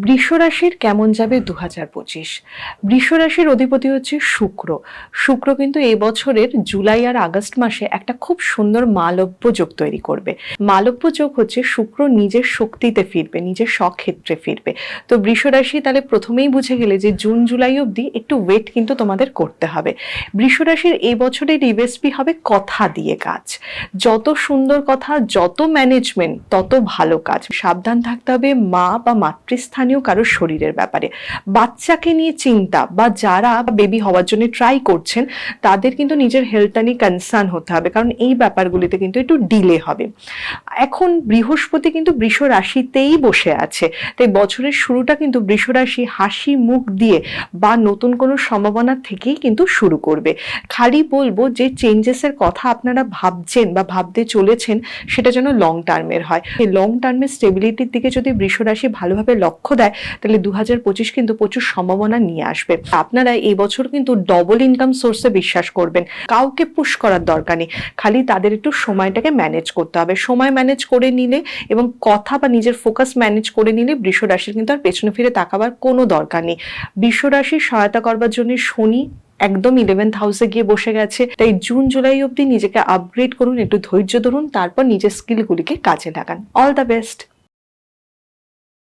বৃষ রাশির কেমন যাবে 2025? বৃষ রাশির অধিপতি হচ্ছে শুক্র। শুক্র কিন্তু এই বছরের জুলাই আর আগস্ট মাসে একটা খুব সুন্দর মালব্য যোগ তৈরি করবে। মালব্য যোগ হচ্ছে শুক্র নিজের শক্তিতে ফিরবে, নিজের স্বক্ষেত্রে ফিরবে। তো বৃষ রাশি তাহলে প্রথমেই বুঝে গেলে যে জুন জুলাই অবধি একটু ওয়েট কিন্তু তোমাদের করতে হবে। বৃষ রাশির এই বছরের ইউএসপি হবে কথা দিয়ে কাজ। যত সুন্দর কথা, যত ম্যানেজমেন্ট, তত ভালো কাজ। সাবধান থাকতে হবে মা বা মাতৃস্থানীয় কারো শরীরের ব্যাপারে। বাচ্চাকে নিয়ে চিন্তা বা যারা বেবি হওয়ার জন্য ট্রাই করছেন তাদের কিন্তু নিজের হেলথটা নিয়ে কনসার্ন হতে হবে, কারণ এই ব্যাপারগুলিতে কিন্তু একটু ডিলে হবে। এখন বৃহস্পতি কিন্তু বৃষ রাশিতেই বসে আছে, তাই বছরের শুরুটা কিন্তু বৃষ রাশি হাসি মুখ দিয়ে বা নতুন কোনো সম্ভাবনা থেকেই কিন্তু শুরু করবে। খালি বলবো যে চেঞ্জেসের কথা আপনারা ভাবছেন বা ভাবতে চলেছেন সেটা যেন লং টার্মের হয়। এই লং টার্মের স্টেবিলিটির দিকে যদি বৃষ রাশি ভালোভাবে লক্ষ্য দেয় তাহলে 2025 কিন্তু প্রচুর সম্ভাবনা নিয়ে আসবে। আপনারা এই বছর কিন্তু ডবল ইনকাম সোর্সে বিশ্বাস করবেন। কাউকে পুশ করার দরকার নেই, খালি তাদের একটু সময়টাকে ম্যানেজ করতে হবে। সময় ম্যানেজ করে নিলে এবং কথা বা নিজের ফোকাস ম্যানেজ করে নিলে বৃষ রাশির কিন্তু আর পেছনে ফিরে তাকাবার কোনো দরকার নেই। বৃষ রাশির সহায়তা করবার জন্য শনি একদম 11th হাউসে গিয়ে বসে গেছে, তাই জুন জুলাই অবধি নিজেকে আপগ্রেড করুন, একটু ধৈর্য ধরুন, তারপর নিজের স্কিলগুলিকে কাজে লাগান। All the best.